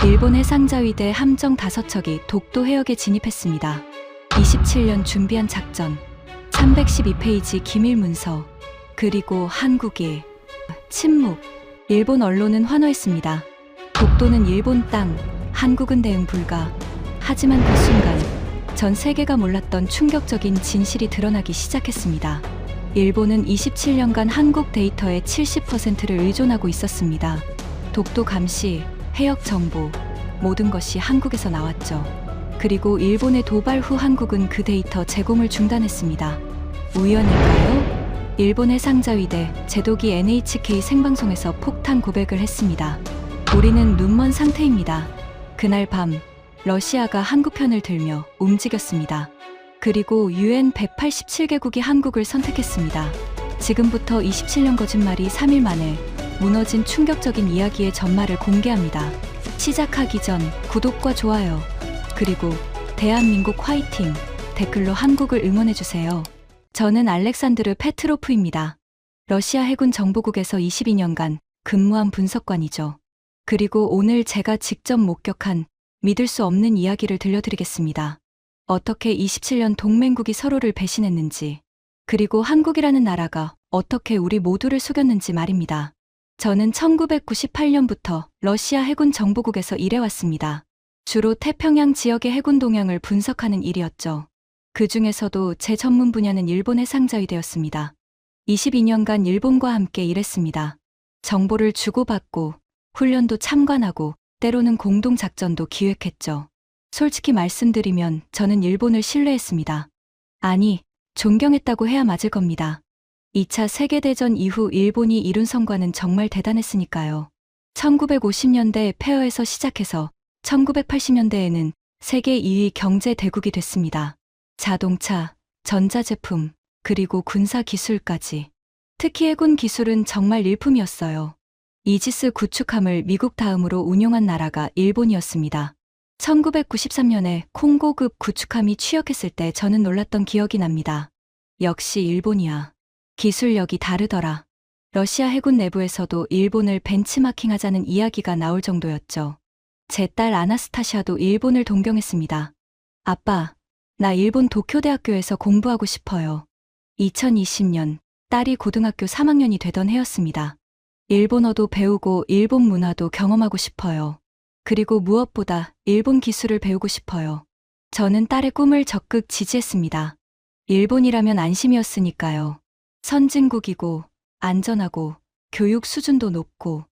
일본 해상자위대 함정 5척이 독도 해역에 진입했습니다. 27년 준비한 작전, 312페이지 기밀 문서, 그리고 한국이 침묵. 일본 언론은 환호했습니다. 독도는 일본 땅, 한국은 대응 불가. 하지만 그 순간 전 세계가 몰랐던 충격적인 진실이 드러나기 시작했습니다. 일본은 27년간 한국 데이터의 70%를 의존하고 있었습니다. 독도 감시, 해역 정보, 모든 것이 한국에서 나왔죠. 그리고 일본의 도발 후 한국은 그 데이터 제공을 중단했습니다. 우연일까요? 일본 해상자위대 제독이 NHK 생방송에서 폭탄 고백을 했습니다. 우리는 눈먼 상태입니다. 그날 밤 러시아가 한국 편을 들며 움직였습니다. 그리고 UN 187개국이 한국을 선택했습니다. 지금부터 27년 거짓말이 3일 만에 무너진 충격적인 이야기의 전말을 공개합니다. 시작하기 전 구독과 좋아요, 그리고 대한민국 화이팅 댓글로 한국을 응원해주세요. 저는 알렉산드르 페트로프입니다. 러시아 해군 정보국에서 22년간 근무한 분석관이죠. 그리고 오늘 제가 직접 목격한 믿을 수 없는 이야기를 들려드리겠습니다. 어떻게 27년 동맹국이 서로를 배신했는지, 그리고 한국이라는 나라가 어떻게 우리 모두를 속였는지 말입니다. 저는 1998년부터 러시아 해군 정보국에서 일해왔습니다. 주로 태평양 지역의 해군 동향을 분석하는 일이었죠. 그 중에서도 제 전문 분야는 일본 해상자위대였습니다. 22년간 일본과 함께 일했습니다. 정보를 주고받고 훈련도 참관하고 때로는 공동작전도 기획했죠. 솔직히 말씀드리면 저는 일본을 신뢰했습니다. 아니, 존경했다고 해야 맞을 겁니다. 2차 세계대전 이후 일본이 이룬 성과는 정말 대단했으니까요. 1950년대 폐허에서 시작해서 1980년대에는 세계 2위 경제 대국이 됐습니다. 자동차, 전자제품, 그리고 군사 기술까지. 특히 해군 기술은 정말 일품이었어요. 이지스 구축함을 미국 다음으로 운용한 나라가 일본이었습니다. 1993년에 콩고급 구축함이 취역했을 때 저는 놀랐던 기억이 납니다. 역시 일본이야. 기술력이 다르더라. 러시아 해군 내부에서도 일본을 벤치마킹하자는 이야기가 나올 정도였죠. 제 딸 아나스타샤도 일본을 동경했습니다. 아빠, 나 일본 도쿄대학교에서 공부하고 싶어요. 2020년 딸이 고등학교 3학년이 되던 해였습니다. 일본어도 배우고 일본 문화도 경험하고 싶어요. 그리고 무엇보다 일본 기술을 배우고 싶어요. 저는 딸의 꿈을 적극 지지했습니다. 일본이라면 안심이었으니까요. 선진국이고 안전하고 교육 수준도 높고.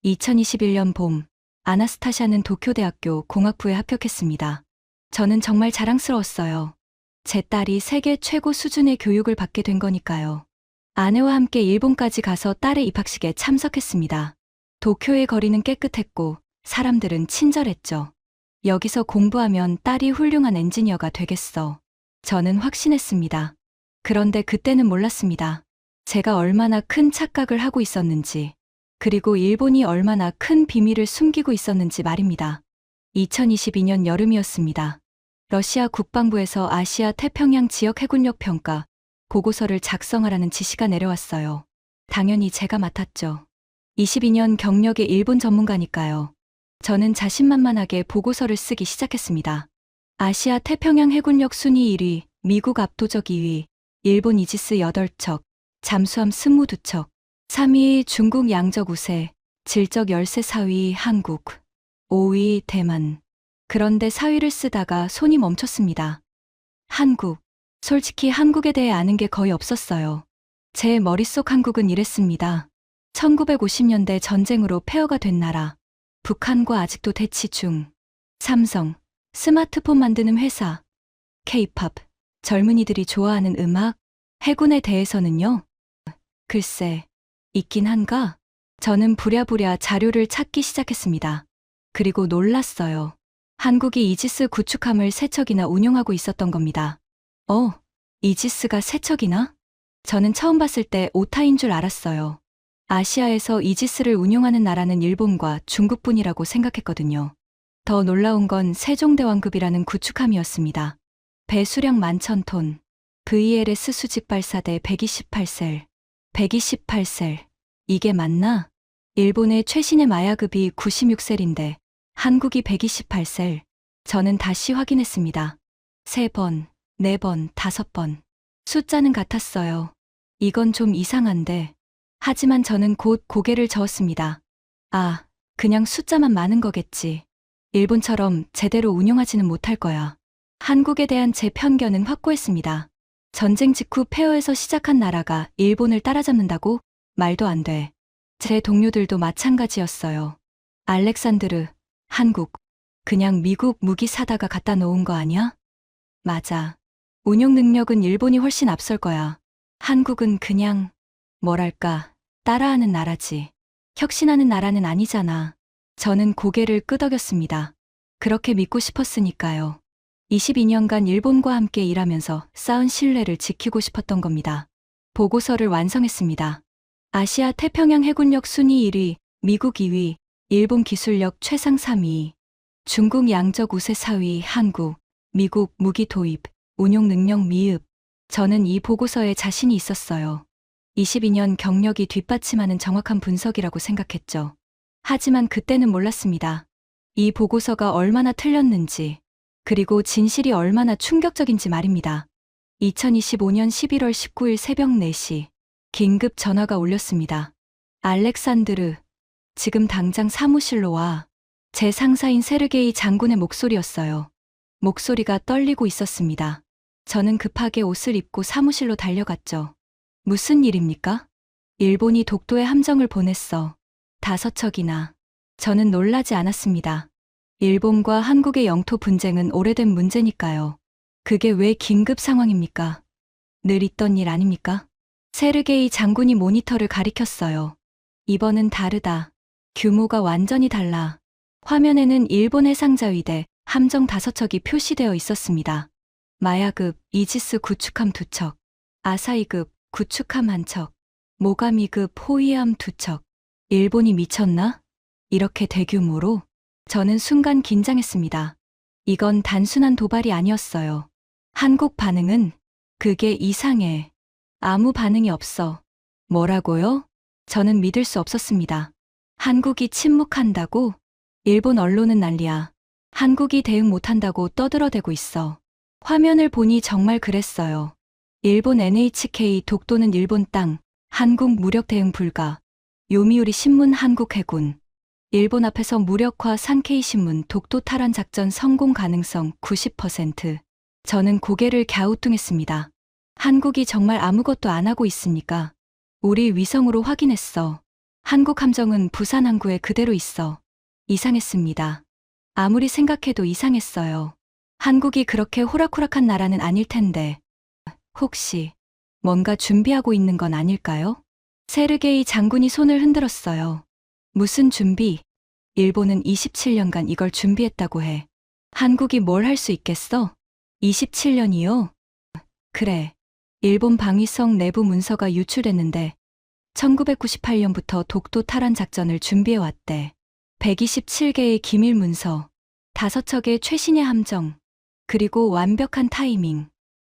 2021년 봄 아나스타샤는 도쿄대학교 공학부에 합격했습니다. 저는 정말 자랑스러웠어요. 제 딸이 세계 최고 수준의 교육을 받게 된 거니까요. 아내와 함께 일본까지 가서 딸의 입학식에 참석했습니다. 도쿄의 거리는 깨끗했고 사람들은 친절했죠. 여기서 공부하면 딸이 훌륭한 엔지니어가 되겠어. 저는 확신했습니다. 그런데 그때는 몰랐습니다. 제가 얼마나 큰 착각을 하고 있었는지, 그리고 일본이 얼마나 큰 비밀을 숨기고 있었는지 말입니다. 2022년 여름이었습니다. 러시아 국방부에서 아시아 태평양 지역 해군력 평가 보고서를 작성하라는 지시가 내려왔어요. 당연히 제가 맡았죠. 22년 경력의 일본 전문가니까요. 저는 자신만만하게 보고서를 쓰기 시작했습니다. 아시아 태평양 해군력 순위 1위, 미국 압도적 2위, 일본 이지스 8척, 잠수함 22척, 3위 중국 양적 우세, 질적 열세 4위 한국, 5위 대만. 그런데 4위를 쓰다가 손이 멈췄습니다. 한국. 솔직히 한국에 대해 아는 게 거의 없었어요. 제 머릿속 한국은 이랬습니다. 1950년대 전쟁으로 폐허가 된 나라. 북한과 아직도 대치 중. 삼성, 스마트폰 만드는 회사. K-팝, 젊은이들이 좋아하는 음악. 해군에 대해서는요? 글쎄, 있긴 한가? 저는 부랴부랴 자료를 찾기 시작했습니다. 그리고 놀랐어요. 한국이 이지스 구축함을 3척이나 운용하고 있었던 겁니다. 이지스가 3척이나? 저는 처음 봤을 때 오타인 줄 알았어요. 아시아에서 이지스를 운용하는 나라는 일본과 중국뿐이라고 생각했거든요. 더 놀라운 건 세종대왕급이라는 구축함이었습니다. 배수량 11,000톤, VLS 수직 발사대 128셀, 128셀. 이게 맞나? 일본의 최신의 마야급이 96셀인데 한국이 128셀. 저는 다시 확인했습니다. 3번, 4번, 5번. 숫자는 같았어요. 이건 좀 이상한데. 하지만 저는 곧 고개를 저었습니다. 아, 그냥 숫자만 많은 거겠지. 일본처럼 제대로 운용하지는 못할 거야. 한국에 대한 제 편견은 확고했습니다. 전쟁 직후 폐허에서 시작한 나라가 일본을 따라잡는다고? 말도 안 돼. 제 동료들도 마찬가지였어요. 알렉산드르, 한국. 그냥 미국 무기 사다가 갖다 놓은 거 아니야? 맞아. 운용 능력은 일본이 훨씬 앞설 거야. 한국은 그냥, 뭐랄까, 따라하는 나라지. 혁신하는 나라는 아니잖아. 저는 고개를 끄덕였습니다. 그렇게 믿고 싶었으니까요. 22년간 일본과 함께 일하면서 쌓은 신뢰를 지키고 싶었던 겁니다. 보고서를 완성했습니다. 아시아 태평양 해군력 순위 1위, 미국 2위, 일본 기술력 최상 3위, 중국 양적 우세 4위, 한국, 미국 무기 도입, 운용 능력 미흡. 저는 이 보고서에 자신이 있었어요. 22년 경력이 뒷받침하는 정확한 분석이라고 생각했죠. 하지만 그때는 몰랐습니다. 이 보고서가 얼마나 틀렸는지, 그리고 진실이 얼마나 충격적인지 말입니다. 2025년 11월 19일 새벽 4시, 긴급 전화가 울렸습니다. 알렉산드르, 지금 당장 사무실로 와. 제 상사인 세르게이 장군의 목소리였어요. 목소리가 떨리고 있었습니다. 저는 급하게 옷을 입고 사무실로 달려갔죠. 무슨 일입니까? 일본이 독도에 함정을 보냈어. 5척이나. 저는 놀라지 않았습니다. 일본과 한국의 영토 분쟁은 오래된 문제니까요. 그게 왜 긴급 상황입니까? 늘 있던 일 아닙니까? 세르게이 장군이 모니터를 가리켰어요. 이번은 다르다. 규모가 완전히 달라. 화면에는 일본 해상자위대 함정 5척이 표시되어 있었습니다. 마야급 이지스 구축함 2척, 아사히급 구축함 1척, 모가미급 호위함 2척. 일본이 미쳤나? 이렇게 대규모로? 저는 순간 긴장했습니다. 이건 단순한 도발이 아니었어요. 한국 반응은? 그게 이상해. 아무 반응이 없어. 뭐라고요? 저는 믿을 수 없었습니다. 한국이 침묵한다고? 일본 언론은 난리야. 한국이 대응 못한다고 떠들어대고 있어. 화면을 보니 정말 그랬어요. 일본 NHK 독도는 일본 땅, 한국 무력 대응 불가. 요미우리 신문 한국 해군. 일본 앞에서 무력화 산케이 신문 독도 탈환 작전 성공 가능성 90%. 저는 고개를 갸우뚱했습니다. 한국이 정말 아무것도 안 하고 있습니까? 우리 위성으로 확인했어. 한국 함정은 부산 항구에 그대로 있어. 이상했습니다. 아무리 생각해도 이상했어요. 한국이 그렇게 호락호락한 나라는 아닐 텐데. 혹시 뭔가 준비하고 있는 건 아닐까요? 세르게이 장군이 손을 흔들었어요. 무슨 준비? 일본은 27년간 이걸 준비했다고 해. 한국이 뭘 할 수 있겠어? 27년이요? 그래. 일본 방위성 내부 문서가 유출됐는데 1998년부터 독도 탈환 작전을 준비해왔대. 127개의 기밀 문서, 5척의 최신의 함정, 그리고 완벽한 타이밍.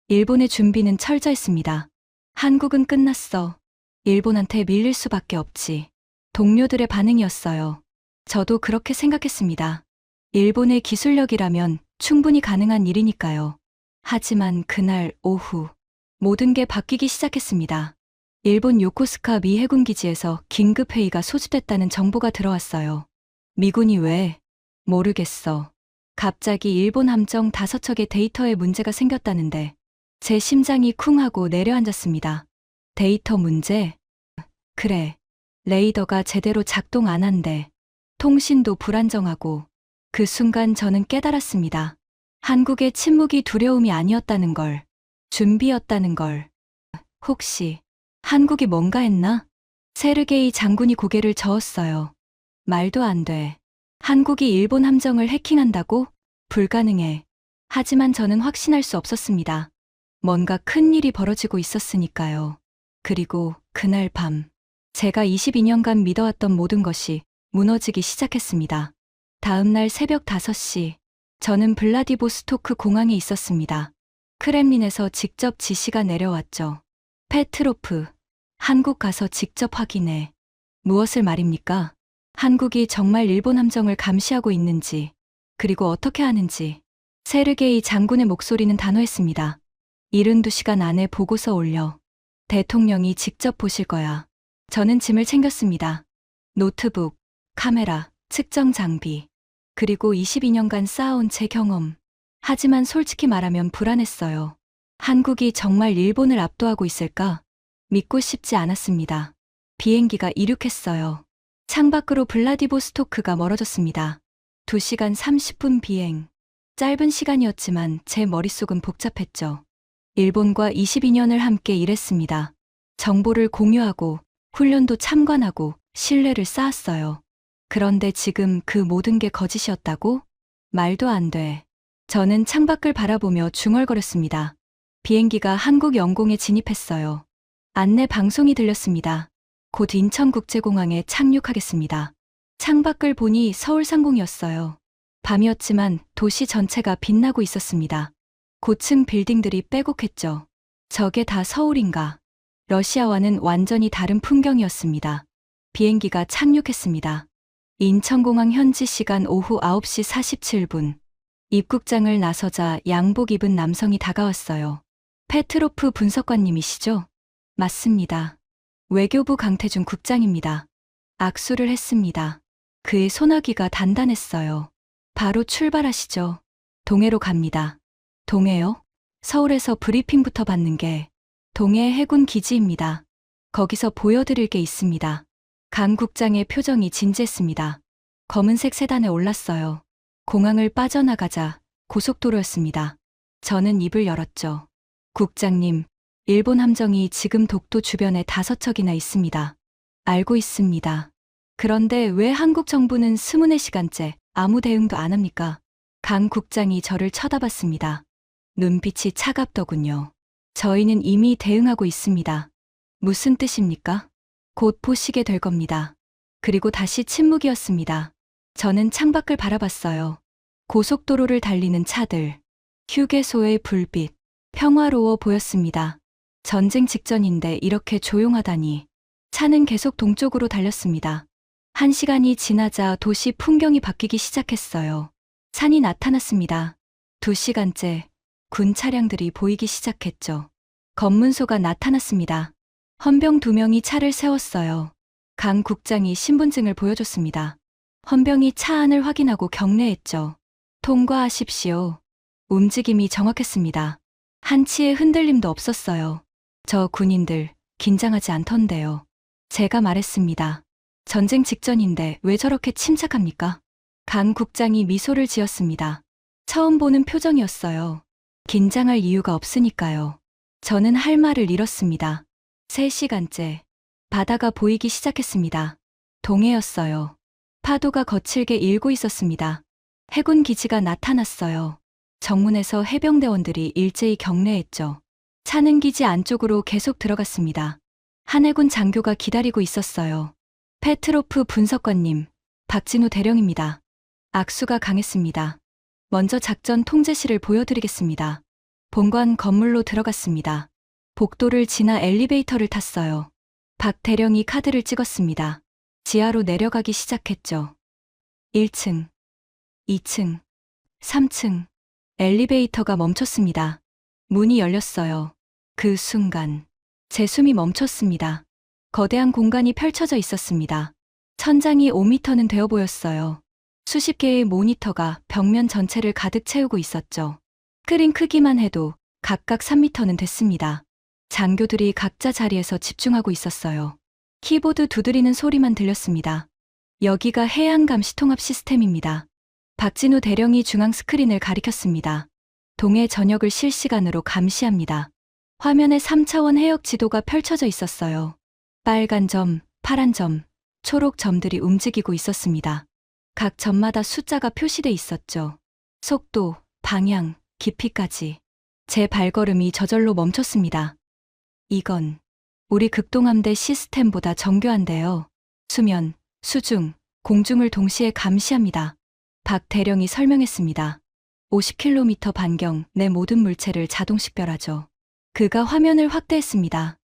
일본의 준비는 철저했습니다. 한국은 끝났어. 일본한테 밀릴 수밖에 없지. 동료들의 반응이었어요. 저도 그렇게 생각했습니다. 일본의 기술력이라면 충분히 가능한 일이니까요. 하지만 그날 오후 모든 게 바뀌기 시작했습니다. 일본 요코스카 미 해군기지에서 긴급회의가 소집됐다는 정보가 들어왔어요. 미군이 왜? 모르겠어. 갑자기 일본 함정 5척의 데이터에 문제가 생겼다는데 제 심장이 쿵 하고 내려앉았습니다. 데이터 문제? 그래. 레이더가 제대로 작동 안 한대. 통신도 불안정하고. 그 순간 저는 깨달았습니다. 한국의 침묵이 두려움이 아니었다는 걸. 준비였다는 걸. 혹시 한국이 뭔가 했나? 세르게이 장군이 고개를 저었어요. 말도 안 돼. 한국이 일본 함정을 해킹한다고? 불가능해. 하지만 저는 확신할 수 없었습니다. 뭔가 큰 일이 벌어지고 있었으니까요. 그리고 그날 밤, 제가 22년간 믿어왔던 모든 것이 무너지기 시작했습니다. 다음 날 새벽 5시, 저는 블라디보스토크 공항에 있었습니다. 크렘린에서 직접 지시가 내려왔죠. 페트로프, 한국 가서 직접 확인해. 무엇을 말입니까? 한국이 정말 일본 함정을 감시하고 있는지, 그리고 어떻게 하는지. 세르게이 장군의 목소리는 단호했습니다. 72시간 안에 보고서 올려. 대통령이 직접 보실 거야. 저는 짐을 챙겼습니다. 노트북, 카메라, 측정 장비, 그리고 22년간 쌓아온 제 경험. 하지만 솔직히 말하면 불안했어요. 한국이 정말 일본을 압도하고 있을까? 믿고 싶지 않았습니다. 비행기가 이륙했어요. 창밖으로 블라디보스토크가 멀어졌습니다. 2시간 30분 비행. 짧은 시간이었지만 제 머릿속은 복잡했죠. 일본과 22년을 함께 일했습니다. 정보를 공유하고 훈련도 참관하고 신뢰를 쌓았어요. 그런데 지금 그 모든 게 거짓이었다고? 말도 안 돼. 저는 창밖을 바라보며 중얼거렸습니다. 비행기가 한국 영공에 진입했어요. 안내 방송이 들렸습니다. 곧 인천국제공항에 착륙하겠습니다. 창밖을 보니 서울 상공이었어요. 밤이었지만 도시 전체가 빛나고 있었습니다. 고층 빌딩들이 빼곡했죠. 저게 다 서울인가? 러시아와는 완전히 다른 풍경이었습니다. 비행기가 착륙했습니다. 인천공항 현지 시간 오후 9시 47분. 입국장을 나서자 양복 입은 남성이 다가왔어요. 페트로프 분석관님이시죠? 맞습니다. 외교부 강태중 국장입니다. 악수를 했습니다. 그의 소나기가 단단했어요. 바로 출발하시죠. 동해로 갑니다. 동해요? 서울에서 브리핑부터 받는 게 동해 해군 기지입니다. 거기서 보여드릴 게 있습니다. 강 국장의 표정이 진지했습니다. 검은색 세단에 올랐어요. 공항을 빠져나가자 고속도로였습니다. 저는 입을 열었죠. 국장님, 일본 함정이 지금 독도 주변에 5척이나 있습니다. 알고 있습니다. 그런데 왜 한국 정부는 24시간째 아무 대응도 안 합니까? 강 국장이 저를 쳐다봤습니다. 눈빛이 차갑더군요. 저희는 이미 대응하고 있습니다. 무슨 뜻입니까? 곧 보시게 될 겁니다. 그리고 다시 침묵이었습니다. 저는 창밖을 바라봤어요. 고속도로를 달리는 차들, 휴게소의 불빛, 평화로워 보였습니다. 전쟁 직전인데 이렇게 조용하다니. 차는 계속 동쪽으로 달렸습니다. 1시간이 지나자 도시 풍경이 바뀌기 시작했어요. 산이 나타났습니다. 2시간째 군 차량들이 보이기 시작했죠. 검문소가 나타났습니다. 헌병 2명이 차를 세웠어요. 강 국장이 신분증을 보여줬습니다. 헌병이 차 안을 확인하고 경례했죠. 통과하십시오. 움직임이 정확했습니다. 한치의 흔들림도 없었어요. 저 군인들 긴장하지 않던데요. 제가 말했습니다. 전쟁 직전인데 왜 저렇게 침착합니까? 강 국장이 미소를 지었습니다. 처음 보는 표정이었어요. 긴장할 이유가 없으니까요. 저는 할 말을 잃었습니다. 3시간째 바다가 보이기 시작했습니다. 동해였어요. 파도가 거칠게 일고 있었습니다. 해군 기지가 나타났어요. 정문에서 해병대원들이 일제히 경례했죠. 차는 기지 안쪽으로 계속 들어갔습니다. 한 해군 장교가 기다리고 있었어요. 페트로프 분석관님, 박진우 대령입니다. 악수가 강했습니다. 먼저 작전 통제실을 보여드리겠습니다. 본관 건물로 들어갔습니다. 복도를 지나 엘리베이터를 탔어요. 박 대령이 카드를 찍었습니다. 지하로 내려가기 시작했죠. 1층, 2층, 3층. 엘리베이터가 멈췄습니다. 문이 열렸어요. 그 순간 제 숨이 멈췄습니다. 거대한 공간이 펼쳐져 있었습니다. 천장이 5m는 되어 보였어요. 수십 개의 모니터가 벽면 전체를 가득 채우고 있었죠. 스크린 크기만 해도 각각 3m는 됐습니다. 장교들이 각자 자리에서 집중하고 있었어요. 키보드 두드리는 소리만 들렸습니다. 여기가 해양감시 통합 시스템입니다. 박진우 대령이 중앙 스크린을 가리켰습니다. 동해 전역을 실시간으로 감시합니다. 화면에 3차원 해역 지도가 펼쳐져 있었어요. 빨간 점, 파란 점, 초록 점들이 움직이고 있었습니다. 각 점마다 숫자가 표시돼 있었죠. 속도, 방향, 깊이까지. 제 발걸음이 저절로 멈췄습니다. 이건 우리 극동함대 시스템보다 정교한데요. 수면, 수중, 공중을 동시에 감시합니다. 박 대령이 설명했습니다. 50km 반경 내 모든 물체를 자동 식별하죠. 그가 화면을 확대했습니다.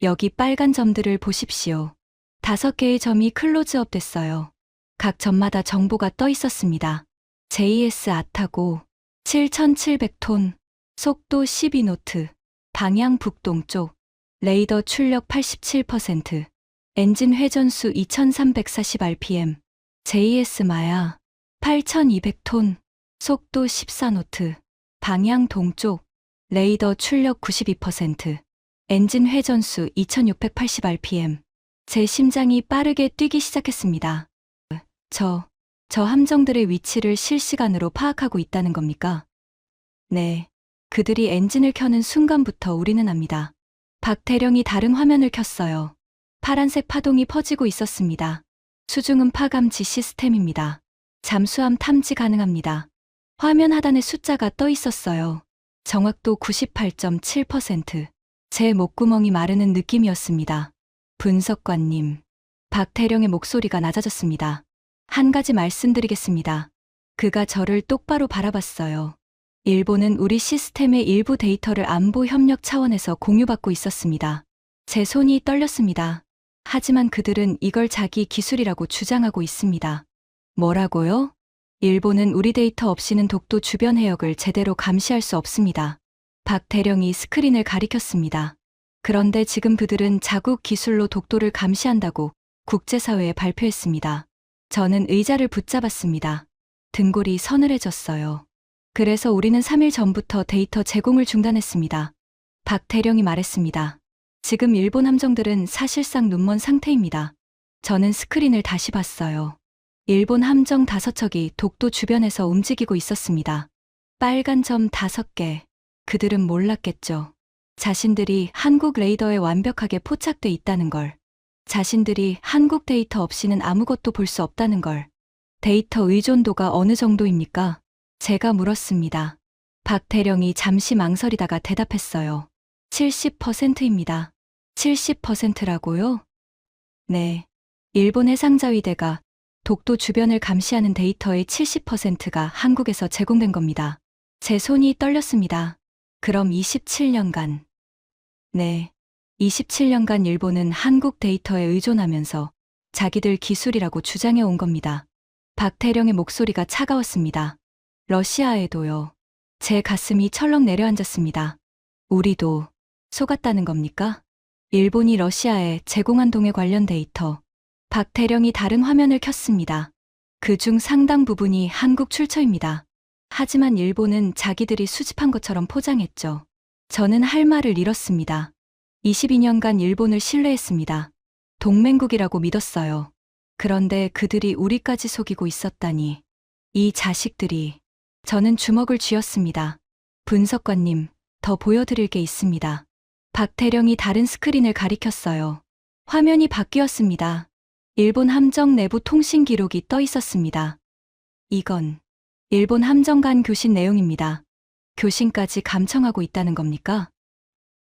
여기 빨간 점들을 보십시오. 5개의 점이 클로즈업 됐어요. 각 점마다 정보가 떠 있었습니다. JS 아타고 7,700톤, 속도 12노트, 방향 북동쪽, 레이더 출력 87%, 엔진 회전수 2340rpm, JS 마야 8200톤, 속도 14노트, 방향 동쪽, 레이더 출력 92%, 엔진 회전수 2680rpm. 제 심장이 빠르게 뛰기 시작했습니다. 저 함정들의 위치를 실시간으로 파악하고 있다는 겁니까? 네. 그들이 엔진을 켜는 순간부터 우리는 압니다. 박대령이 다른 화면을 켰어요. 파란색 파동이 퍼지고 있었습니다. 수중음파 감지 시스템입니다. 잠수함 탐지 가능합니다. 화면 하단에 숫자가 떠 있었어요. 정확도 98.7%. 제 목구멍이 마르는 느낌이었습니다. 분석관님. 박대령의 목소리가 낮아졌습니다. 한 가지 말씀드리겠습니다. 그가 저를 똑바로 바라봤어요. 일본은 우리 시스템의 일부 데이터를 안보 협력 차원에서 공유받고 있었습니다. 제 손이 떨렸습니다. 하지만 그들은 이걸 자기 기술이라고 주장하고 있습니다. 뭐라고요? 일본은 우리 데이터 없이는 독도 주변 해역을 제대로 감시할 수 없습니다. 박 대령이 스크린을 가리켰습니다. 그런데 지금 그들은 자국 기술로 독도를 감시한다고 국제사회에 발표했습니다. 저는 의자를 붙잡았습니다. 등골이 서늘해졌어요. 그래서 우리는 3일 전부터 데이터 제공을 중단했습니다. 박 대령이 말했습니다. 지금 일본 함정들은 사실상 눈먼 상태입니다. 저는 스크린을 다시 봤어요. 일본 함정 5척이 독도 주변에서 움직이고 있었습니다. 빨간 점 5개. 그들은 몰랐겠죠. 자신들이 한국 레이더에 완벽하게 포착돼 있다는 걸. 자신들이 한국 데이터 없이는 아무것도 볼 수 없다는 걸. 데이터 의존도가 어느 정도입니까? 제가 물었습니다. 박 대령이 잠시 망설이다가 대답했어요. 70%입니다. 70%라고요? 네. 일본 해상자위대가 독도 주변을 감시하는 데이터의 70%가 한국에서 제공된 겁니다. 제 손이 떨렸습니다. 그럼 27년간. 네. 27년간 일본은 한국 데이터에 의존하면서 자기들 기술이라고 주장해 온 겁니다. 박태령의 목소리가 차가웠습니다. 러시아에도요. 제 가슴이 철렁 내려앉았습니다. 우리도 속았다는 겁니까? 일본이 러시아에 제공한 동해 관련 데이터. 박태령이 다른 화면을 켰습니다. 그중 상당 부분이 한국 출처입니다. 하지만 일본은 자기들이 수집한 것처럼 포장했죠. 저는 할 말을 잃었습니다. 22년간 일본을 신뢰했습니다. 동맹국이라고 믿었어요. 그런데 그들이 우리까지 속이고 있었다니. 이 자식들이. 저는 주먹을 쥐었습니다. 분석관님, 더 보여드릴 게 있습니다. 박태령이 다른 스크린을 가리켰어요. 화면이 바뀌었습니다. 일본 함정 내부 통신 기록이 떠 있었습니다. 이건 일본 함정간 교신 내용입니다. 교신까지 감청하고 있다는 겁니까?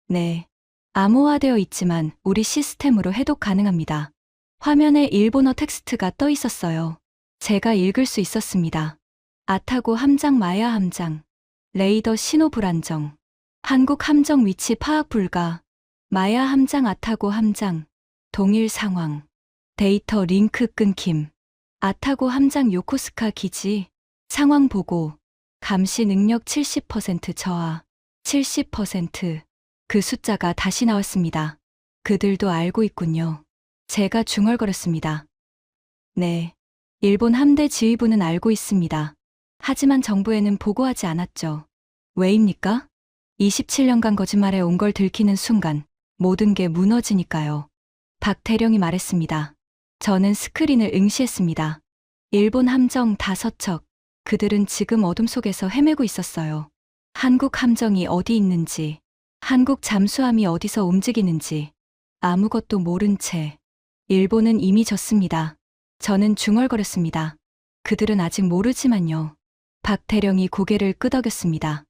네. 암호화되어 있지만 우리 시스템으로 해독 가능합니다. 화면에 일본어 텍스트가 떠 있었어요. 제가 읽을 수 있었습니다. 아타고 함장 마야 함장. 레이더 신호 불안정. 한국 함정 위치 파악 불가. 마야 함장 아타고 함장. 동일 상황. 데이터 링크 끊김. 아타고 함장 요코스카 기지. 상황 보고. 감시 능력 70% 저하. 70%. 그 숫자가 다시 나왔습니다. 그들도 알고 있군요. 제가 중얼거렸습니다. 네. 일본 함대 지휘부는 알고 있습니다. 하지만 정부에는 보고하지 않았죠. 왜입니까? 27년간 거짓말에 온 걸 들키는 순간 모든 게 무너지니까요. 박태령이 말했습니다. 저는 스크린을 응시했습니다. 일본 함정 5척. 그들은 지금 어둠 속에서 헤매고 있었어요. 한국 함정이 어디 있는지, 한국 잠수함이 어디서 움직이는지 아무것도 모른 채. 일본은 이미 졌습니다. 저는 중얼거렸습니다. 그들은 아직 모르지만요. 박태령이 고개를 끄덕였습니다.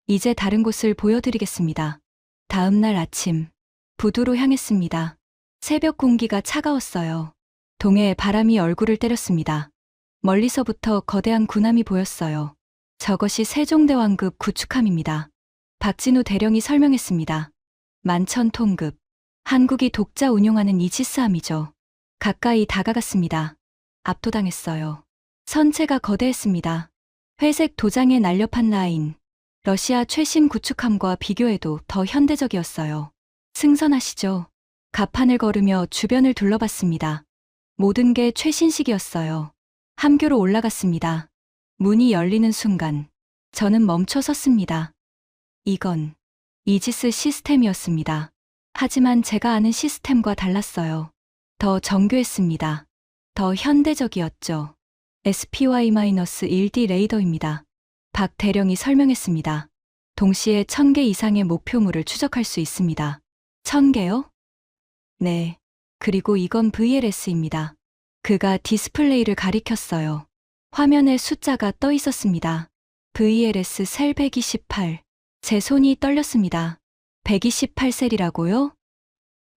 이제 다른 곳을 보여드리겠습니다. 다음 날 아침, 부두로 향했습니다. 새벽 공기가 차가웠어요. 동해의 바람이 얼굴을 때렸습니다. 멀리서부터 거대한 군함이 보였어요. 저것이 세종대왕급 구축함입니다. 박진우 대령이 설명했습니다. 11,000톤급. 한국이 독자 운용하는 이지스함이죠. 가까이 다가갔습니다. 압도당했어요. 선체가 거대했습니다. 회색 도장에 날렵한 라인. 러시아 최신 구축함과 비교해도 더 현대적이었어요. 승선하시죠. 갑판을 걸으며 주변을 둘러봤습니다. 모든 게 최신식이었어요. 함교로 올라갔습니다. 문이 열리는 순간 저는 멈춰 섰습니다. 이건 이지스 시스템이었습니다. 하지만 제가 아는 시스템과 달랐어요. 더 정교했습니다. 더 현대적이었죠. SPY-1D 레이더입니다. 박 대령이 설명했습니다. 동시에 1000개 이상의 목표물을 추적할 수 있습니다. 1000개요? 네. 그리고 이건 VLS입니다. 그가 디스플레이를 가리켰어요. 화면에 숫자가 떠 있었습니다. VLS 셀 128. 제 손이 떨렸습니다. 128셀이라고요?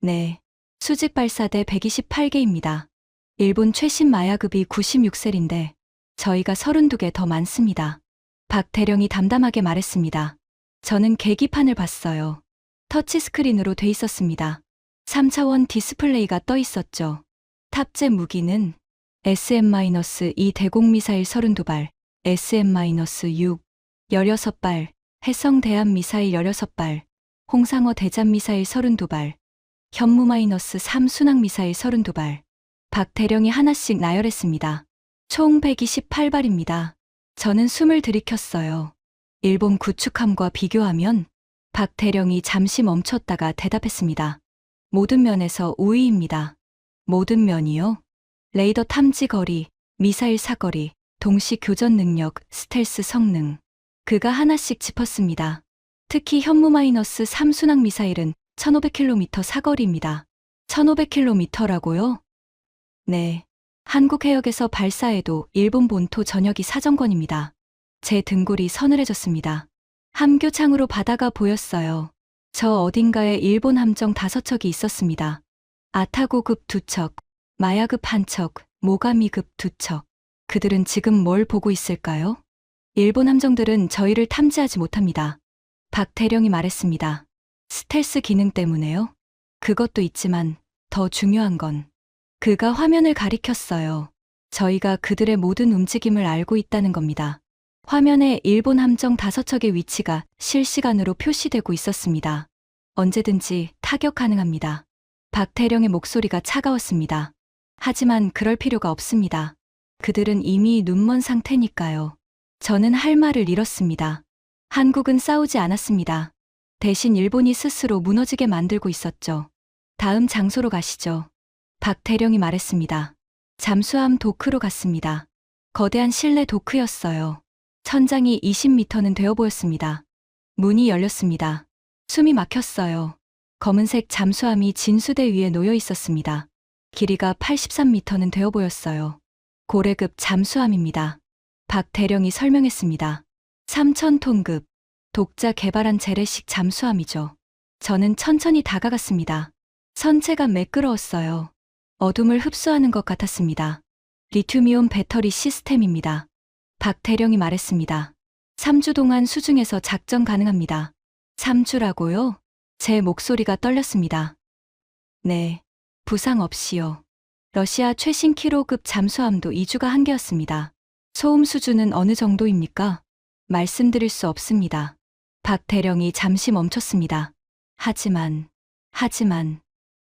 네. 수직 발사대 128개입니다. 일본 최신 마야급이 96셀인데 저희가 32개 더 많습니다. 박 대령이 담담하게 말했습니다. 저는 계기판을 봤어요. 터치스크린으로 돼 있었습니다. 3차원 디스플레이가 떠 있었죠. 탑재 무기는 SM-2 대공미사일 32발, SM-6 16발, 해성 대함 미사일 16발, 홍상어 대잠 미사일 32발, 현무-3 순항 미사일 32발. 박 대령이 하나씩 나열했습니다. 총 128발입니다. 저는 숨을 들이켰어요. 일본 구축함과 비교하면 박 대령이 잠시 멈췄다가 대답했습니다. 모든 면에서 우위입니다. 모든 면이요? 레이더 탐지 거리, 미사일 사거리, 동시 교전 능력, 스텔스 성능. 그가 하나씩 짚었습니다. 특히 현무-3 순항 미사일은 1500km 사거리입니다. 1500km라고요? 네. 한국 해역에서 발사해도 일본 본토 전역이 사정권입니다. 제 등골이 서늘해졌습니다. 함교 창으로 바다가 보였어요. 저 어딘가에 일본 함정 5척이 있었습니다. 아타고급 2척, 마야급 1척, 모가미급 2척. 그들은 지금 뭘 보고 있을까요? 일본 함정들은 저희를 탐지하지 못합니다. 박 대령이 말했습니다. 스텔스 기능 때문에요? 그것도 있지만 더 중요한 건 그가 화면을 가리켰어요. 저희가 그들의 모든 움직임을 알고 있다는 겁니다. 화면에 일본 함정 5척의 위치가 실시간으로 표시되고 있었습니다. 언제든지 타격 가능합니다. 박 대령의 목소리가 차가웠습니다. 하지만 그럴 필요가 없습니다. 그들은 이미 눈먼 상태니까요. 저는 할 말을 잃었습니다. 한국은 싸우지 않았습니다. 대신 일본이 스스로 무너지게 만들고 있었죠. 다음 장소로 가시죠. 박 대령이 말했습니다. 잠수함 도크로 갔습니다. 거대한 실내 도크였어요. 천장이 20m는 되어 보였습니다. 문이 열렸습니다. 숨이 막혔어요. 검은색 잠수함이 진수대 위에 놓여 있었습니다. 길이가 83m는 되어 보였어요. 고래급 잠수함입니다. 박 대령이 설명했습니다. 3000톤급, 독자 개발한 재래식 잠수함이죠. 저는 천천히 다가갔습니다. 선체가 매끄러웠어요. 어둠을 흡수하는 것 같았습니다. 리튬이온 배터리 시스템입니다. 박 대령이 말했습니다. 3주 동안 수중에서 작전 가능합니다. 3주라고요? 제 목소리가 떨렸습니다. 네, 부상 없이요. 러시아 최신 키로급 잠수함도 2주가 한계였습니다. 소음 수준은 어느 정도입니까? 말씀드릴 수 없습니다. 박 대령이 잠시 멈췄습니다. 하지만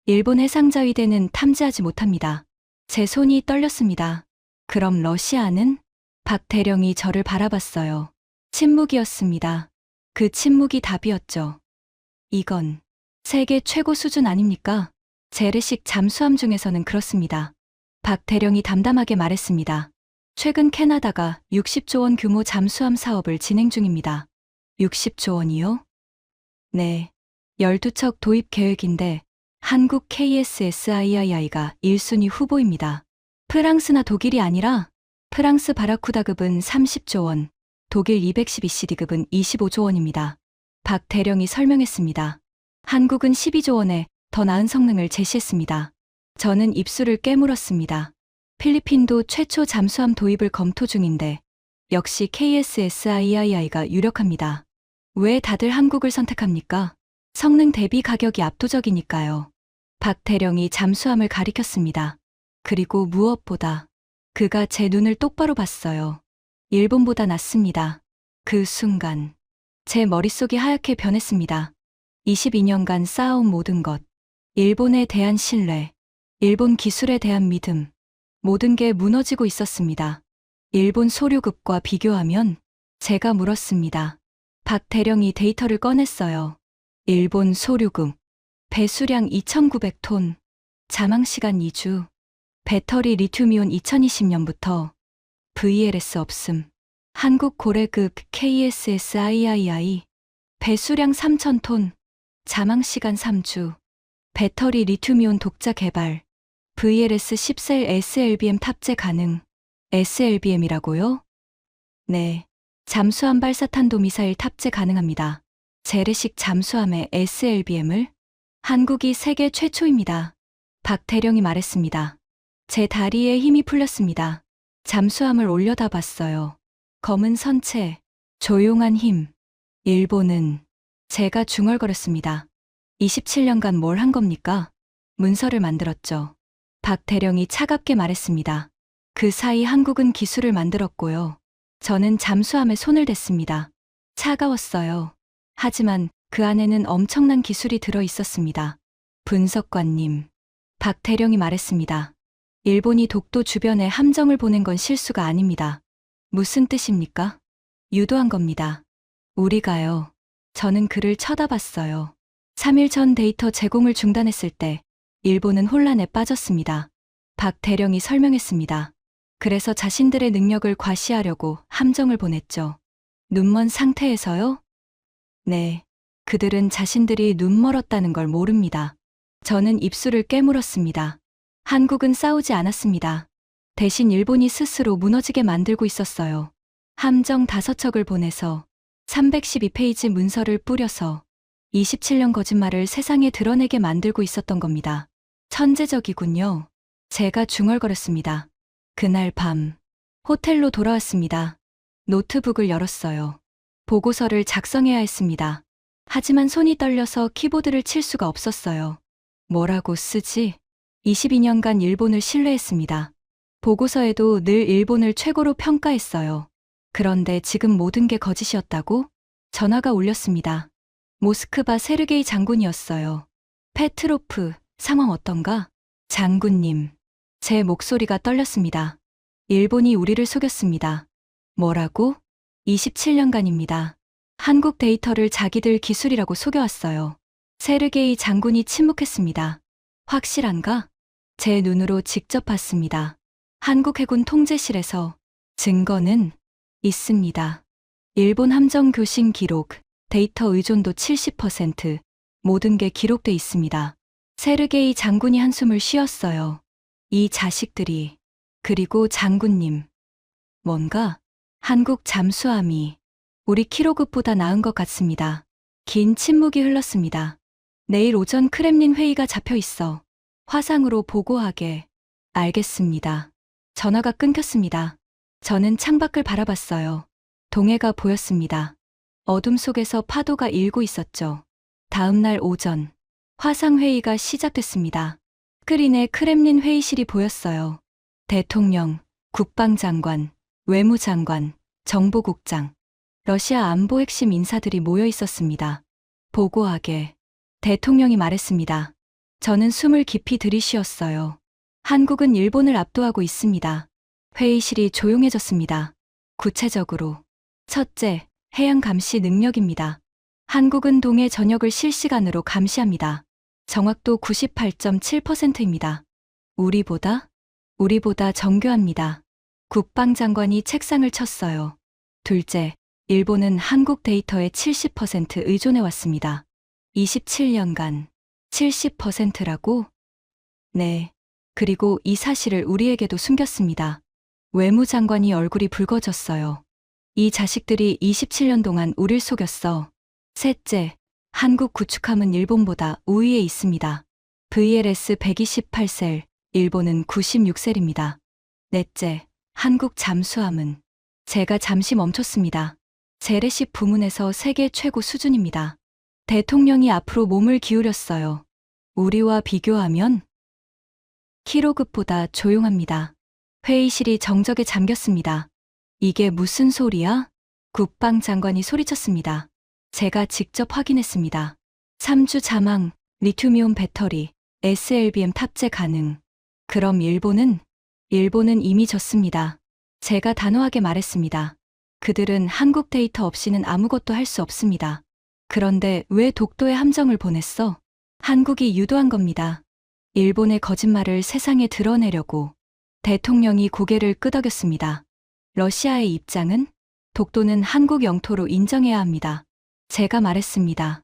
일본 해상자위대는 탐지하지 못합니다. 제 손이 떨렸습니다. 그럼 러시아는? 박 대령이 저를 바라봤어요. 침묵이었습니다. 그 침묵이 답이었죠. 이건 세계 최고 수준 아닙니까? 재래식 잠수함 중에서는 그렇습니다. 박 대령이 담담하게 말했습니다. 최근 캐나다가 60조 원 규모 잠수함 사업을 진행 중입니다. 60조 원이요? 네. 12척 도입 계획인데 한국 KSSII가 1순위 후보입니다. 프랑스나 독일이 아니라 프랑스 바라쿠다급은 30조 원, 독일 212CD급은 25조 원입니다. 박 대령이 설명했습니다. 한국은 12조 원에 더 나은 성능을 제시했습니다. 저는 입술을 깨물었습니다. 필리핀도 최초 잠수함 도입을 검토 중인데 역시 KSSII가 유력합니다. 왜 다들 한국을 선택합니까? 성능 대비 가격이 압도적이니까요. 박 대령이 잠수함을 가리켰습니다. 그리고 무엇보다 그가 제 눈을 똑바로 봤어요. 일본보다 낫습니다. 그 순간 제 머릿속이 하얗게 변했습니다. 22년간 쌓아온 모든 것, 일본에 대한 신뢰, 일본 기술에 대한 믿음, 모든 게 무너지고 있었습니다. 일본 소류급과 비교하면 제가 물었습니다. 박 대령이 데이터를 꺼냈어요. 일본 소류급, 배수량 2,900톤, 자망시간 2주, 배터리 리튬이온 2020년부터 VLS 없음, 한국 고래급 KSSIII, 배수량 3,000톤, 자망시간 3주, 배터리 리튬이온 독자 개발, VLS 10셀 SLBM 탑재 가능. SLBM이라고요? 네. 잠수함 발사탄도미사일 탑재 가능합니다. 재래식 잠수함의 SLBM을? 한국이 세계 최초입니다. 박 대령이 말했습니다. 제 다리에 힘이 풀렸습니다. 잠수함을 올려다 봤어요. 검은 선체, 조용한 힘. 일본은 제가 중얼거렸습니다. 27년간 뭘 한 겁니까? 문서를 만들었죠. 박 대령이 차갑게 말했습니다. 그 사이 한국은 기술을 만들었고요. 저는 잠수함에 손을 댔습니다. 차가웠어요. 하지만 그 안에는 엄청난 기술이 들어 있었습니다. 분석관님, 박 대령이 말했습니다. 일본이 독도 주변에 함정을 보낸 건 실수가 아닙니다. 무슨 뜻입니까? 유도한 겁니다. 우리가요. 저는 그를 쳐다봤어요. 3일 전 데이터 제공을 중단했을 때 일본은 혼란에 빠졌습니다. 박 대령이 설명했습니다. 그래서 자신들의 능력을 과시하려고 함정을 보냈죠. 눈먼 상태에서요? 네. 그들은 자신들이 눈멀었다는 걸 모릅니다. 저는 입술을 깨물었습니다. 한국은 싸우지 않았습니다. 대신 일본이 스스로 무너지게 만들고 있었어요. 함정 5척을 보내서 312페이지 문서를 뿌려서 27년 거짓말을 세상에 드러내게 만들고 있었던 겁니다. 천재적이군요. 제가 중얼거렸습니다. 그날 밤, 호텔로 돌아왔습니다. 노트북을 열었어요. 보고서를 작성해야 했습니다. 하지만 손이 떨려서 키보드를 칠 수가 없었어요. 뭐라고 쓰지? 22년간 일본을 신뢰했습니다. 보고서에도 늘 일본을 최고로 평가했어요. 그런데 지금 모든 게 거짓이었다고? 전화가 울렸습니다. 모스크바 세르게이 장군이었어요. 페트로프, 상황 어떤가? 장군님. 제 목소리가 떨렸습니다. 일본이 우리를 속였습니다. 뭐라고? 27년간입니다. 한국 데이터를 자기들 기술이라고 속여왔어요. 세르게이 장군이 침묵했습니다. 확실한가? 제 눈으로 직접 봤습니다. 한국 해군 통제실에서 증거는 있습니다. 일본 함정 교신 기록, 데이터 의존도 70%, 모든 게 기록돼 있습니다. 세르게이 장군이 한숨을 쉬었어요. 이 자식들이, 그리고 장군님. 뭔가 한국 잠수함이 우리 키로급보다 나은 것 같습니다. 긴 침묵이 흘렀습니다. 내일 오전 크렘린 회의가 잡혀 있어. 화상으로 보고하게. 알겠습니다. 전화가 끊겼습니다. 저는 창밖을 바라봤어요. 동해가 보였습니다. 어둠 속에서 파도가 일고 있었죠. 다음 날 오전, 화상회의가 시작됐습니다. 스크린에 크렘린 회의실이 보였어요. 대통령, 국방장관, 외무장관, 정보국장, 러시아 안보 핵심 인사들이 모여 있었습니다. 보고하게. 대통령이 말했습니다. 저는 숨을 깊이 들이쉬었어요. 한국은 일본을 압도하고 있습니다. 회의실이 조용해졌습니다. 구체적으로. 첫째, 해양 감시 능력입니다. 한국은 동해 전역을 실시간으로 감시합니다. 정확도 98.7%입니다. 우리보다 정교합니다. 국방장관이 책상을 쳤어요. 둘째, 일본은 한국 데이터에 70% 의존해왔습니다. 27년간 70%라고? 네. 그리고 이 사실을 우리에게도 숨겼습니다. 외무장관이 얼굴이 붉어졌어요. 이 자식들이 27년 동안 우릴 속였어. 셋째, 한국 구축함은 일본보다 우위에 있습니다. VLS 128셀, 일본은 96셀입니다. 넷째, 한국 잠수함은 제가 잠시 멈췄습니다. 재래식 부문에서 세계 최고 수준입니다. 대통령이 앞으로 몸을 기울였어요. 우리와 비교하면 키로급보다 조용합니다. 회의실이 정적에 잠겼습니다. 이게 무슨 소리야? 국방장관이 소리쳤습니다. 제가 직접 확인했습니다. 3주 자망, 리튬이온 배터리, SLBM 탑재 가능. 그럼 일본은 이미 졌습니다. 제가 단호하게 말했습니다. 그들은 한국 데이터 없이는 아무것도 할 수 없습니다. 그런데 왜 독도에 함정을 보냈어? 한국이 유도한 겁니다. 일본의 거짓말을 세상에 드러내려고. 대통령이 고개를 끄덕였습니다. 러시아의 입장은? 독도는 한국 영토로 인정해야 합니다. 제가 말했습니다.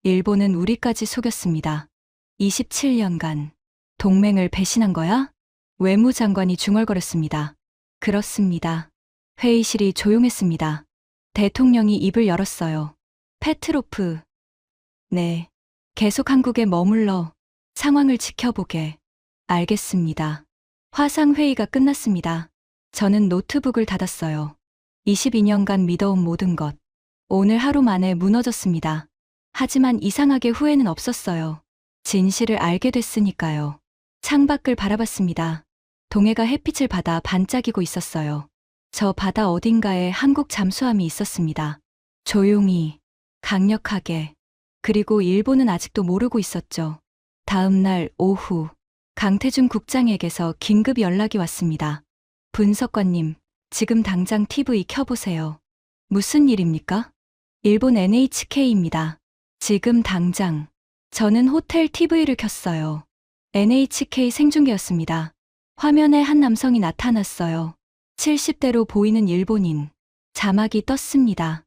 일본은 우리까지 속였습니다. 27년간 동맹을 배신한 거야? 외무장관이 중얼거렸습니다. 그렇습니다. 회의실이 조용했습니다. 대통령이 입을 열었어요. 페트로프. 네. 계속 한국에 머물러 상황을 지켜보게. 알겠습니다. 화상회의가 끝났습니다. 저는 노트북을 닫았어요. 22년간 믿어온 모든 것. 오늘 하루 만에 무너졌습니다. 하지만 이상하게 후회는 없었어요. 진실을 알게 됐으니까요. 창밖을 바라봤습니다. 동해가 햇빛을 받아 반짝이고 있었어요. 저 바다 어딘가에 한국 잠수함이 있었습니다. 조용히, 강력하게. 그리고 일본은 아직도 모르고 있었죠. 다음 날 오후, 강태준 국장에게서 긴급 연락이 왔습니다. 분석관님, 지금 당장 TV 켜보세요. 무슨 일입니까? 일본 NHK입니다. 지금 당장. 저는 호텔 TV를 켰어요. NHK 생중계였습니다. 화면에 한 남성이 나타났어요. 70대로 보이는 일본인. 자막이 떴습니다.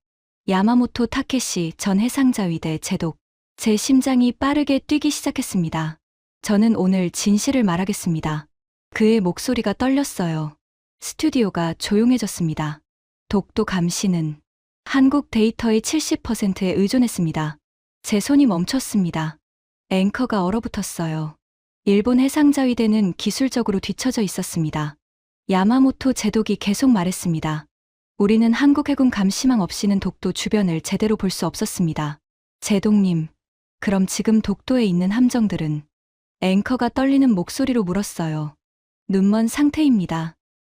야마모토 타케시 전 해상자위대 제독. 제 심장이 빠르게 뛰기 시작했습니다. 저는 오늘 진실을 말하겠습니다. 그의 목소리가 떨렸어요. 스튜디오가 조용해졌습니다. 독도 감시는 한국 데이터의 70%에 의존했습니다. 제 손이 멈췄습니다. 앵커가 얼어붙었어요. 일본 해상자위대는 기술적으로 뒤처져 있었습니다. 야마모토 제독이 계속 말했습니다. 우리는 한국 해군 감시망 없이는 독도 주변을 제대로 볼 수 없었습니다. 제독님, 그럼 지금 독도에 있는 함정들은? 앵커가 떨리는 목소리로 물었어요. 눈먼 상태입니다.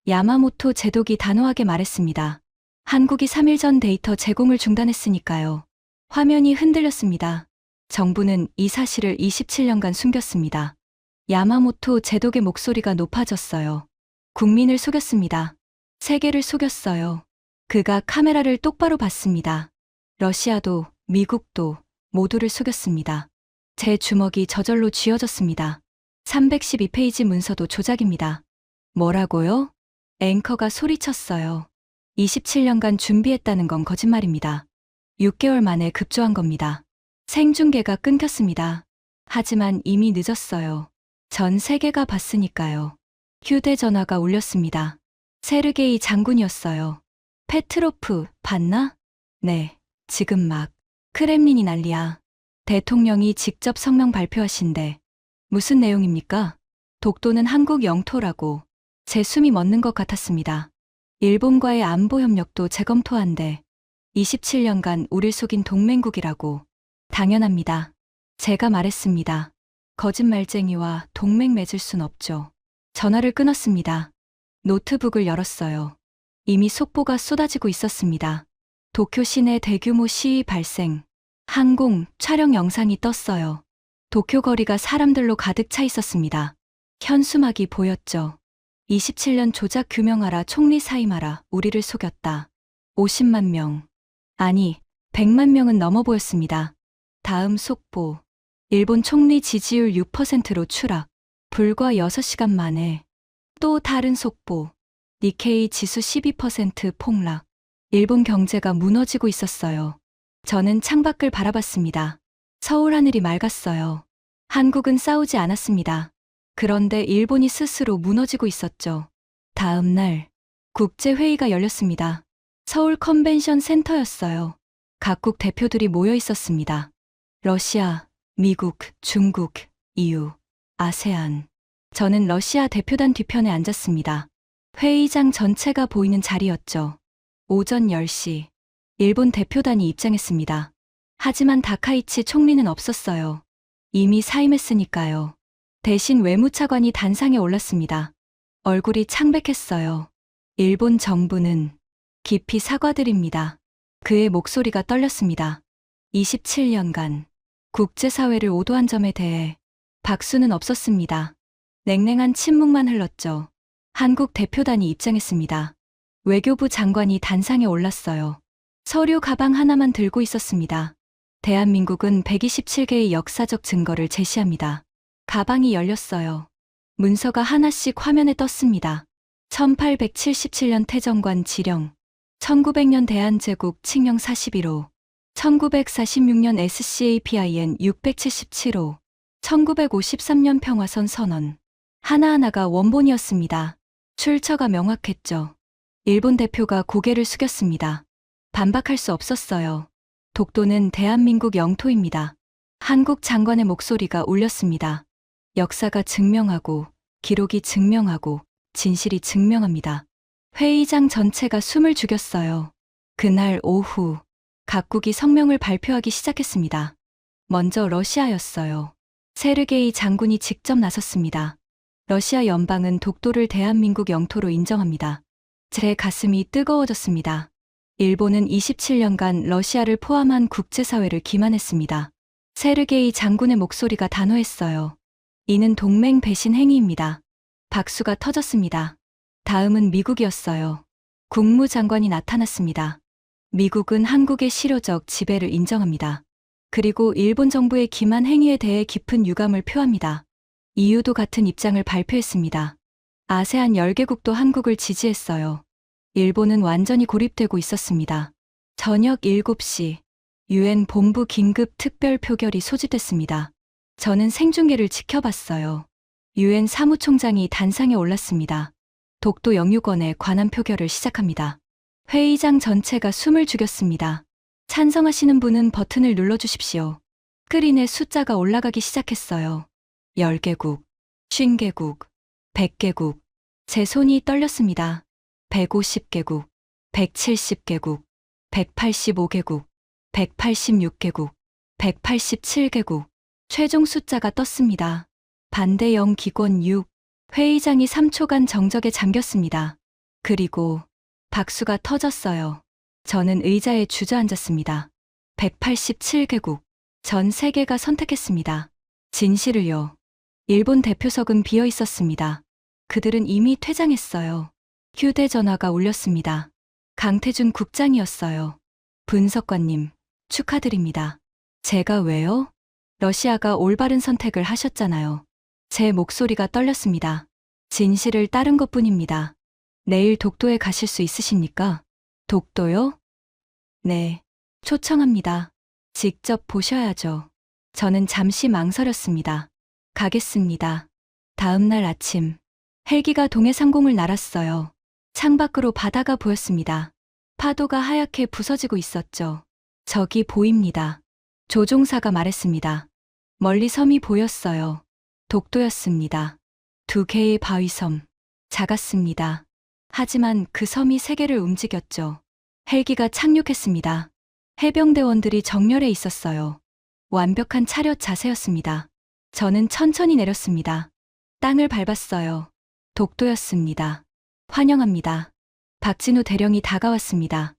야마모토 제독이 단호하게 말했습니다. 한국이 3일 전 데이터 제공을 중단했으니까요. 화면이 흔들렸습니다. 정부는 이 사실을 27년간 숨겼습니다. 야마모토 제독의 목소리가 높아졌어요. 국민을 속였습니다. 세계를 속였어요. 그가 카메라를 똑바로 봤습니다. 러시아도, 미국도 모두를 속였습니다. 제 주먹이 저절로 쥐어졌습니다. 312페이지 문서도 조작입니다. 뭐라고요? 앵커가 소리쳤어요. 27년간 준비했다는 건 거짓말입니다. 6개월 만에 급조한 겁니다. 생중계가 끊겼습니다. 하지만 이미 늦었어요. 전 세계가 봤으니까요. 휴대전화가 울렸습니다. 세르게이 장군이었어요. 페트로프, 봤나? 네, 지금 막. 크렘린이 난리야. 대통령이 직접 성명 발표하신대. 무슨 내용입니까? 독도는 한국 영토라고. 제 숨이 멎는 것 같았습니다. 일본과의 안보 협력도 재검토한대. 27년간 우릴 속인 동맹국이라고. 당연합니다. 제가 말했습니다. 거짓말쟁이와 동맹 맺을 순 없죠. 전화를 끊었습니다. 노트북을 열었어요. 이미 속보가 쏟아지고 있었습니다. 도쿄 시내 대규모 시위 발생. 항공, 촬영 영상이 떴어요. 도쿄 거리가 사람들로 가득 차 있었습니다. 현수막이 보였죠. 27년 조작 규명하라 총리 사임하라 우리를 속였다. 50만 명. 아니, 100만 명은 넘어 보였습니다. 다음 속보. 일본 총리 지지율 6%로 추락. 불과 6시간 만에. 또 다른 속보. 니케이 지수 12% 폭락. 일본 경제가 무너지고 있었어요. 저는 창밖을 바라봤습니다. 서울 하늘이 맑았어요. 한국은 싸우지 않았습니다. 그런데 일본이 스스로 무너지고 있었죠. 다음 날 국제회의가 열렸습니다. 서울 컨벤션 센터였어요. 각국 대표들이 모여 있었습니다. 러시아, 미국, 중국, EU, 아세안. 저는 러시아 대표단 뒤편에 앉았습니다. 회의장 전체가 보이는 자리였죠. 오전 10시. 일본 대표단이 입장했습니다. 하지만 다카이치 총리는 없었어요. 이미 사임했으니까요. 대신 외무차관이 단상에 올랐습니다. 얼굴이 창백했어요. 일본 정부는 깊이 사과드립니다. 그의 목소리가 떨렸습니다. 27년간 국제사회를 오도한 점에 대해 박수는 없었습니다. 냉랭한 침묵만 흘렀죠. 한국 대표단이 입장했습니다. 외교부 장관이 단상에 올랐어요. 서류 가방 하나만 들고 있었습니다. 대한민국은 127개의 역사적 증거를 제시합니다. 가방이 열렸어요. 문서가 하나씩 화면에 떴습니다. 1877년 태정관 지령, 1900년 대한제국 칙령 41호, 1946년 SCAPIN 677호, 1953년 평화선 선언. 하나하나가 원본이었습니다. 출처가 명확했죠. 일본 대표가 고개를 숙였습니다. 반박할 수 없었어요. 독도는 대한민국 영토입니다. 한국 장관의 목소리가 울렸습니다. 역사가 증명하고, 기록이 증명하고, 진실이 증명합니다. 회의장 전체가 숨을 죽였어요. 그날 오후, 각국이 성명을 발표하기 시작했습니다. 먼저 러시아였어요. 세르게이 장군이 직접 나섰습니다. 러시아 연방은 독도를 대한민국 영토로 인정합니다. 제 가슴이 뜨거워졌습니다. 일본은 27년간 러시아를 포함한 국제사회를 기만했습니다. 세르게이 장군의 목소리가 단호했어요. 이는 동맹 배신 행위입니다. 박수가 터졌습니다. 다음은 미국이었어요. 국무장관이 나타났습니다. 미국은 한국의 실효적 지배를 인정합니다. 그리고 일본 정부의 기만 행위에 대해 깊은 유감을 표합니다. EU도 같은 입장을 발표했습니다. 아세안 10개국도 한국을 지지했어요. 일본은 완전히 고립되고 있었습니다. 저녁 7시, UN 본부 긴급 특별 표결이 소집됐습니다. 저는 생중계를 지켜봤어요. UN 사무총장이 단상에 올랐습니다. 독도 영유권에 관한 표결을 시작합니다. 회의장 전체가 숨을 죽였습니다. 찬성하시는 분은 버튼을 눌러주십시오. 스크린에 숫자가 올라가기 시작했어요. 10개국, 50개국, 100개국. 제 손이 떨렸습니다. 150개국, 170개국, 185개국, 186개국, 187개국. 최종 숫자가 떴습니다. 반대 0 기권 6. 회의장이 3초간 정적에 잠겼습니다. 그리고 박수가 터졌어요. 저는 의자에 주저앉았습니다. 187개국. 전 세계가 선택했습니다. 진실을요. 일본 대표석은 비어 있었습니다. 그들은 이미 퇴장했어요. 휴대전화가 울렸습니다. 강태준 국장이었어요. 분석관님, 축하드립니다. 제가 왜요? 러시아가 올바른 선택을 하셨잖아요. 제 목소리가 떨렸습니다. 진실을 따른 것뿐입니다. 내일 독도에 가실 수 있으십니까? 독도요? 네, 초청합니다. 직접 보셔야죠. 저는 잠시 망설였습니다. 가겠습니다. 다음 날 아침, 헬기가 동해 상공을 날았어요. 창밖으로 바다가 보였습니다. 파도가 하얗게 부서지고 있었죠. 저기 보입니다. 조종사가 말했습니다. 멀리 섬이 보였어요. 독도였습니다. 2개의 바위섬. 작았습니다. 하지만 그 섬이 세계를 움직였죠. 헬기가 착륙했습니다. 해병대원들이 정렬해 있었어요. 완벽한 차렷 자세였습니다. 저는 천천히 내렸습니다. 땅을 밟았어요. 독도였습니다. 환영합니다. 박진우 대령이 다가왔습니다.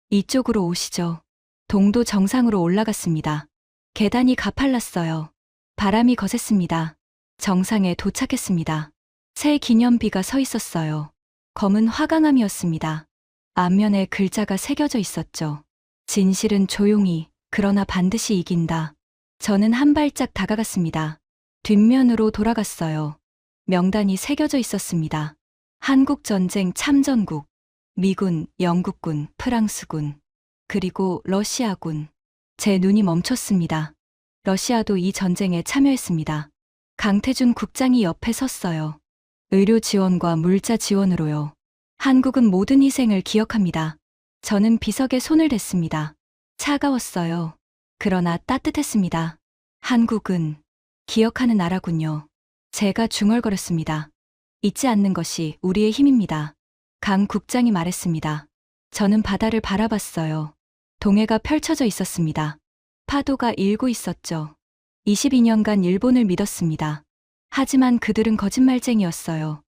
이쪽으로 오시죠. 동도 정상으로 올라갔습니다. 계단이 가팔랐어요. 바람이 거셌습니다. 정상에 도착했습니다. 새 기념비가 서 있었어요. 검은 화강암이었습니다. 앞면에 글자가 새겨져 있었죠. 진실은 조용히, 그러나 반드시 이긴다. 저는 한 발짝 다가갔습니다. 뒷면으로 돌아갔어요. 명단이 새겨져 있었습니다. 한국전쟁 참전국, 미군, 영국군, 프랑스군, 그리고 러시아군. 제 눈이 멈췄습니다. 러시아도 이 전쟁에 참여했습니다. 강태준 국장이 옆에 섰어요. 의료 지원과 물자 지원으로요. 한국은 모든 희생을 기억합니다. 저는 비석에 손을 댔습니다. 차가웠어요. 그러나 따뜻했습니다. 한국은 기억하는 나라군요. 제가 중얼거렸습니다. 잊지 않는 것이 우리의 힘입니다. 강 국장이 말했습니다. 저는 바다를 바라봤어요. 동해가 펼쳐져 있었습니다. 파도가 일고 있었죠. 22년간 일본을 믿었습니다. 하지만 그들은 거짓말쟁이였어요.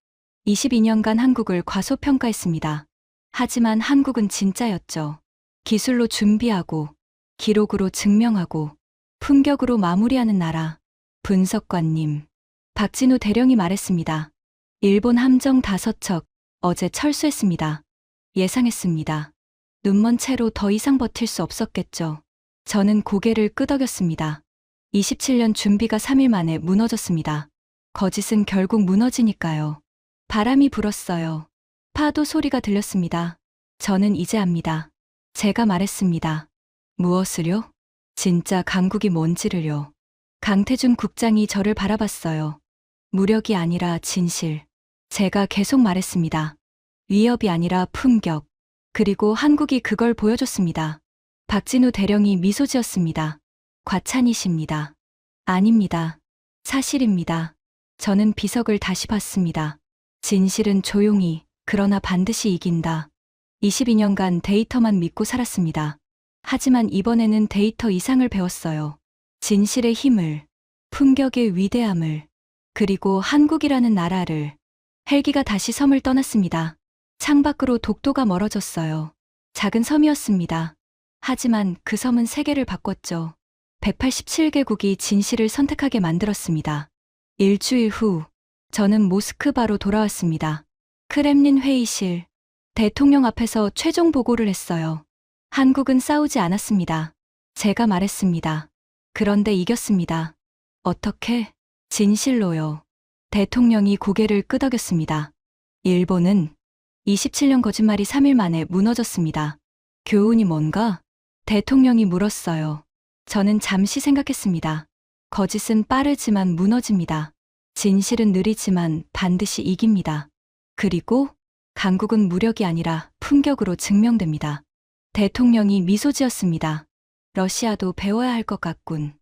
22년간 한국을 과소평가했습니다. 하지만 한국은 진짜였죠. 기술로 준비하고, 기록으로 증명하고, 품격으로 마무리하는 나라. 분석관님. 박진우 대령이 말했습니다. 일본 함정 5척, 어제 철수했습니다. 예상했습니다. 눈먼 채로 더 이상 버틸 수 없었겠죠. 저는 고개를 끄덕였습니다. 27년 준비가 3일 만에 무너졌습니다. 거짓은 결국 무너지니까요. 바람이 불었어요. 파도 소리가 들렸습니다. 저는 이제 압니다. 제가 말했습니다. 무엇을요? 진짜 강국이 뭔지를요. 강태준 국장이 저를 바라봤어요. 무력이 아니라 진실. 제가 계속 말했습니다. 위협이 아니라 품격. 그리고 한국이 그걸 보여줬습니다. 박진우 대령이 미소 지었습니다. 과찬이십니다. 아닙니다. 사실입니다. 저는 비석을 다시 봤습니다. 진실은 조용히, 그러나 반드시 이긴다. 22년간 데이터만 믿고 살았습니다. 하지만 이번에는 데이터 이상을 배웠어요. 진실의 힘을, 품격의 위대함을, 그리고 한국이라는 나라를. 헬기가 다시 섬을 떠났습니다. 창밖으로 독도가 멀어졌어요. 작은 섬이었습니다. 하지만 그 섬은 세계를 바꿨죠. 187개국이 진실을 선택하게 만들었습니다. 일주일 후, 저는 모스크바로 돌아왔습니다. 크렘린 회의실. 대통령 앞에서 최종 보고를 했어요. 한국은 싸우지 않았습니다. 제가 말했습니다. 그런데 이겼습니다. 어떻게? 진실로요. 대통령이 고개를 끄덕였습니다. 일본은 27년 거짓말이 3일 만에 무너졌습니다. 교훈이 뭔가? 대통령이 물었어요. 저는 잠시 생각했습니다. 거짓은 빠르지만 무너집니다. 진실은 느리지만 반드시 이깁니다. 그리고 강국은 무력이 아니라 품격으로 증명됩니다. 대통령이 미소 지었습니다. 러시아도 배워야 할 것 같군.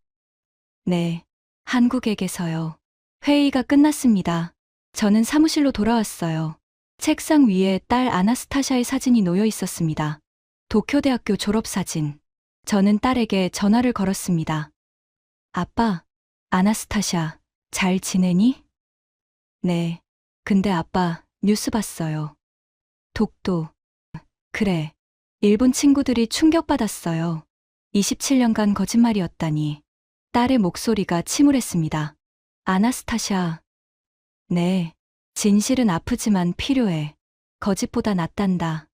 네, 한국에게서요. 회의가 끝났습니다. 저는 사무실로 돌아왔어요. 책상 위에 딸 아나스타샤의 사진이 놓여 있었습니다. 도쿄대학교 졸업사진. 저는 딸에게 전화를 걸었습니다. 아빠, 아나스타샤, 잘 지내니? 네. 근데 아빠, 뉴스 봤어요. 독도. 그래. 일본 친구들이 충격받았어요. 27년간 거짓말이었다니. 딸의 목소리가 침울했습니다. 아나스타샤. 네. 진실은 아프지만 필요해. 거짓보다 낫단다.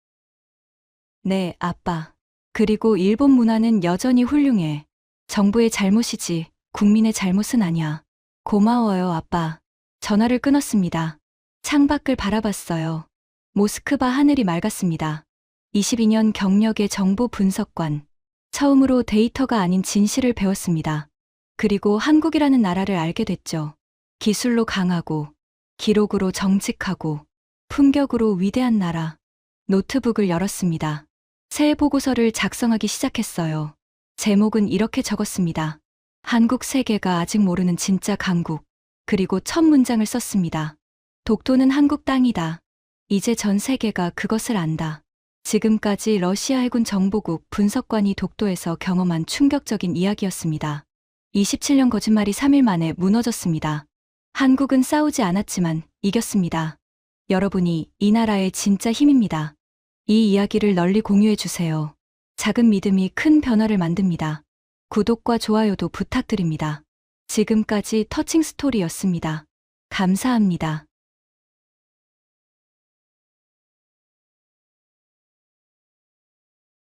네, 아빠. 그리고 일본 문화는 여전히 훌륭해. 정부의 잘못이지, 국민의 잘못은 아니야. 고마워요, 아빠. 전화를 끊었습니다. 창밖을 바라봤어요. 모스크바 하늘이 맑았습니다. 22년 경력의 정보 분석관. 처음으로 데이터가 아닌 진실을 배웠습니다. 그리고 한국이라는 나라를 알게 됐죠. 기술로 강하고, 기록으로 정직하고, 품격으로 위대한 나라. 노트북을 열었습니다. 새해 보고서를 작성하기 시작했어요. 제목은 이렇게 적었습니다. 한국 세계가 아직 모르는 진짜 강국. 그리고 첫 문장을 썼습니다. 독도는 한국 땅이다. 이제 전 세계가 그것을 안다. 지금까지 러시아 해군 정보국 분석관이 독도에서 경험한 충격적인 이야기였습니다. 27년 거짓말이 3일 만에 무너졌습니다. 한국은 싸우지 않았지만 이겼습니다. 여러분이 이 나라의 진짜 힘입니다. 이 이야기를 널리 공유해 주세요. 작은 믿음이 큰 변화를 만듭니다. 구독과 좋아요도 부탁드립니다. 지금까지 터칭 스토리였습니다. 감사합니다.